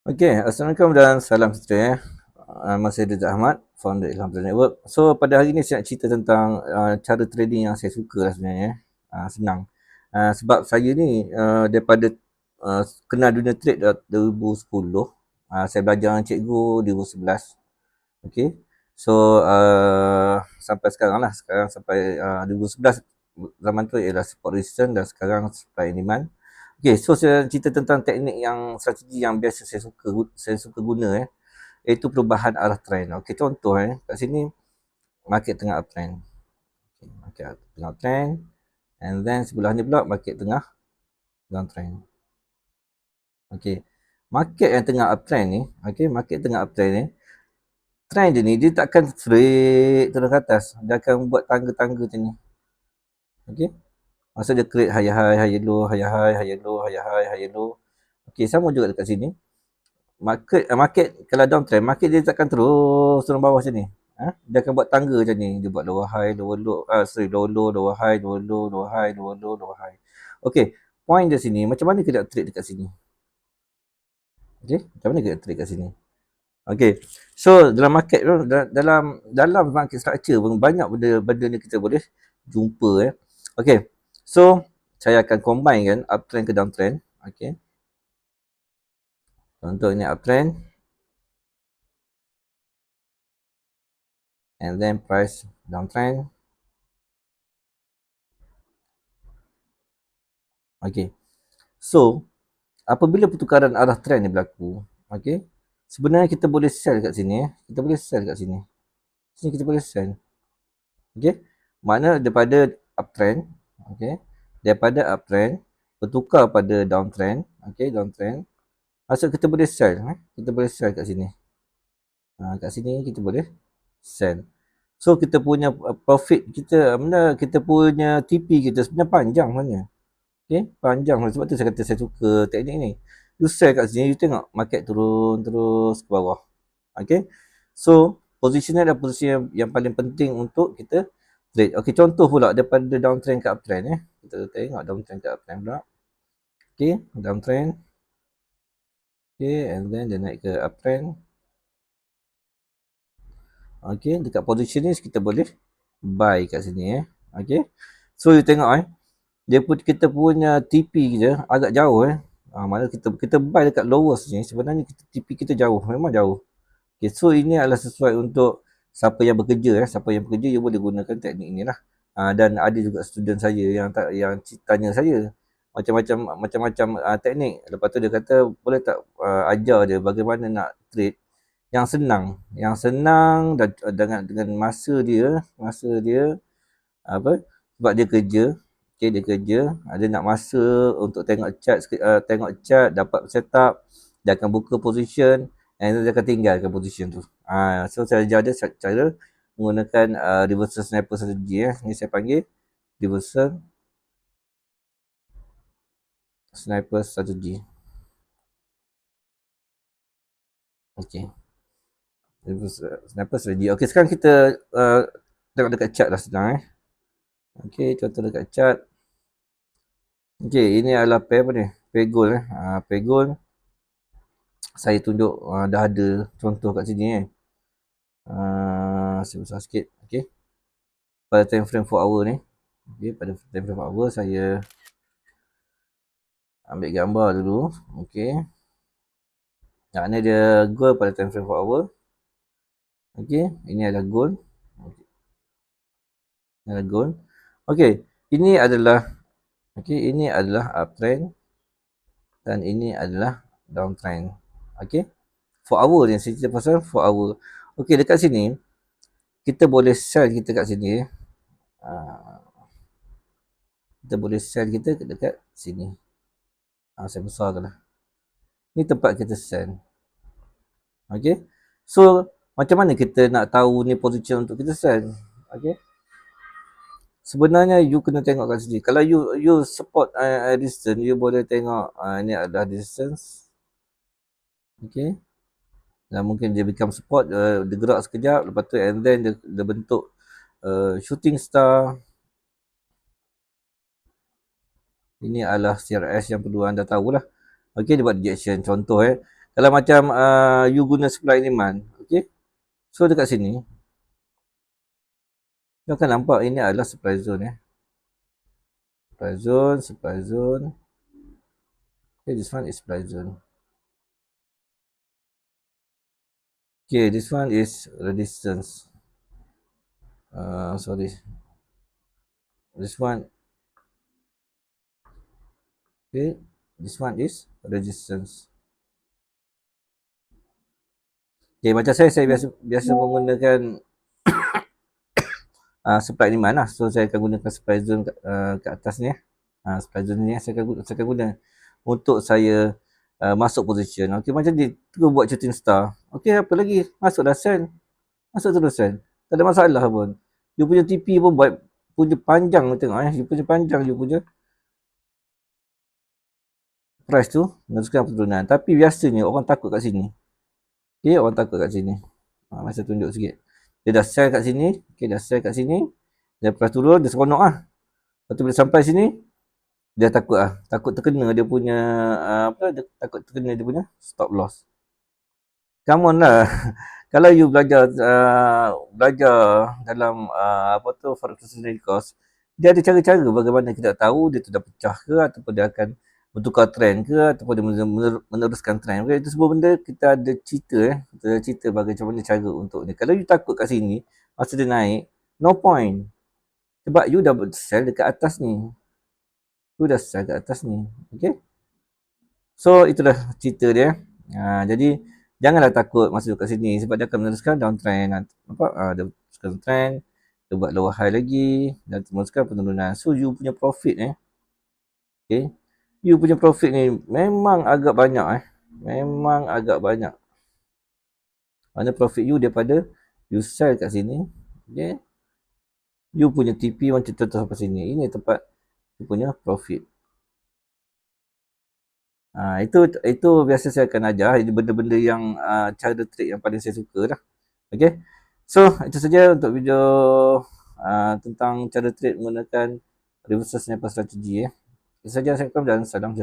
Okey, Assalamualaikum dan salam sejahtera. Saya Rizal Ahmad, founder Ilham Trade Network. So pada hari ini saya nak cerita tentang cara trading yang saya suka lah sebenarnya. Senang. Sebab saya ni daripada kenal dunia trade 2010, saya belajar dengan cikgu 2011. Okey. So sampai sekarang lah, sekarang sampai 2011 zaman tu ialah support resistance dan sekarang supply and demand. Okay, so saya cerita tentang teknik yang strategi yang biasa saya suka guna iaitu perubahan arah trend. Okey, contoh kat sini market tengah uptrend. Okay, market tengah uptrend and then sebelah ni pula market tengah downtrend. Okey. Market yang tengah uptrend ni, market tengah uptrend ni, trend dia ni dia takkan straight turun ke atas. Dia akan buat tangga-tangga macam ni. Okey. Masa dia create higher high, higher low, higher high, higher low, higher high, higher low. Okey, sama juga dekat sini. Market kalau downtrend, market dia takkan terus turun bawah macam ni. Dia akan buat tangga macam ni. Dia buat lower high, lower low, lower low, lower high, lower low, lower high, lower low, lower high. Okey, point dia sini, macam mana kita nak trade dekat sini? Okey, macam mana kita trade dekat sini? Okey. So dalam market tu, dalam market structure pun banyak benda ni kita boleh jumpa. Okey. So saya akan combine kan uptrend ke downtrend. Okey. Contoh ini uptrend. And then price downtrend. Okay. So, apabila pertukaran arah trend ni berlaku, okay, sebenarnya kita boleh sell kat sini. Kita boleh sell kat sini. Sini kita boleh sell. Okay. Makna daripada uptrend, okay, daripada uptrend, bertukar pada downtrend, okay, downtrend. Maksud kita boleh sell. Kita boleh sell kat sini. Kat sini kita boleh sell. So, kita punya profit kita, kita punya TP kita sebenarnya panjang sebenarnya. Okay, panjang. Sebab tu saya kata saya suka teknik ni. You sell kat sini, you tengok market turun terus ke bawah. Okay. So, posisi ni adalah posisi yang paling penting untuk kita trade. Okay, contoh pula daripada downtrend ke uptrend. Kita tengok downtrend ke uptrend pula. Okay, downtrend. Okay, and then dia naik ke uptrend. Okay, dekat posisi ni kita boleh buy kat sini. Okay. So, you tengok kita punya TP kita agak jauh mana kita buy dekat lowest ni, sebenarnya TP kita jauh, memang jauh. Okay, so ini adalah sesuai untuk siapa yang bekerja you boleh gunakan teknik ni lah. Dan ada juga student saya yang tanya saya macam-macam teknik. Lepas tu dia kata boleh tak ajar dia bagaimana nak trade yang senang dan dengan masa dia apa, sebab dia kerja. Okay, dia kerja, ada nak masa untuk tengok chart, dapat setup, dia akan buka position, and dia akan tinggalkan position tu. So saya ajar dia cara menggunakan reversal sniper strategy. Ni saya panggil reversal sniper strategy. Okay, reversal sniper strategy. Okay, sekarang kita tengok dekat chart dah senang. Okay, contoh dekat chart. Okay, ini adalah pair apa ni? Pair gold pair gold. Saya tunjuk dah ada contoh kat sini saya besar sikit. Okay, pada time frame 4 hour ni. Okay, pada time frame 4 hour saya ambil gambar dulu. Okay, ni dia gold pada time frame 4 hour. Okay, ini adalah gold. Okay. Ini adalah gold. Okay, ini adalah uptrend dan ini adalah downtrend. Okay, 4 hour ni saya cerita pasal 4 hour. Okay, dekat sini kita boleh sell kita kat sini. Kita boleh sell kita dekat sini. Saya besarkan lah. Ni tempat kita sell. Okay. So, macam mana kita nak tahu ni position untuk kita sell? Okay. Sebenarnya you kena tengok kat sini. Kalau you support distance, you boleh tengok ni adalah distance. Okay. Dan mungkin dia become support, dia gerak sekejap, lepas tu and then dia bentuk shooting star. Ini adalah CRS yang perlu anda tahulah. Okay, dia buat rejection. Contoh Kalau macam you guna supply and demand, okay. So dekat sini, you akan nampak ini adalah supply zone Supply zone. Okay, this one is supply zone. Okay, this one is resistance. Sorry. This one. Okay, this one is resistance. Okay, macam saya biasa menggunakan supply demand lah. So saya akan gunakan supply zone kat atas ni. Supply zone ni saya akan guna untuk saya masuk position. Okay, macam dia terus buat shooting star. Okay, apa lagi? Masuk dah sell. Masuk terus sell. Tak ada masalah pun. You punya TP pun buat punya panjang, tengok you punya panjang, you punya price tu meneruskan penurunan. Tapi biasanya orang takut kat sini. Okay, orang takut kat sini. Masa tunjuk sikit. Dia dah sell kat sini. Okay, dah sell kat sini. Dia price turun, dia seronok lah. Lepas tu bila sampai sini, dia takut lah. Takut terkena dia punya, dia takut terkena dia punya stop loss. Come on lah. Kalau you belajar dalam forex trading course, dia ada cara-cara bagaimana kita tahu dia tu dah pecah ke, ataupun dia akan bertukar trend ke, ataupun dia meneruskan trend. Okay, itu semua benda kita ada cerita kita ada cerita bagaimana cara untuk ni. Kalau you takut kat sini masa dia naik, no point. Sebab you dah sell dekat atas ni. Okay. So itulah cerita dia. Jadi janganlah takut masuk kat sini sebab dia akan meneruskan downtrend. Nampak? Dia meneruskan trend, dia buat lower high lagi dan meneruskan penurunan. So you punya profit okay. You punya profit ni memang agak banyak Memang agak banyak. Mana profit you daripada you sell kat sini. Okay. You punya TP macam tu sampai sini. Ini tempat you punya profit. Itu biasa saya akan ajar. Ini benda-benda yang cara trade yang paling saya suka lah. Okay. So itu saja untuk video tentang cara trade menggunakan reversal sniper strategy. Itu saja, saya dan salam.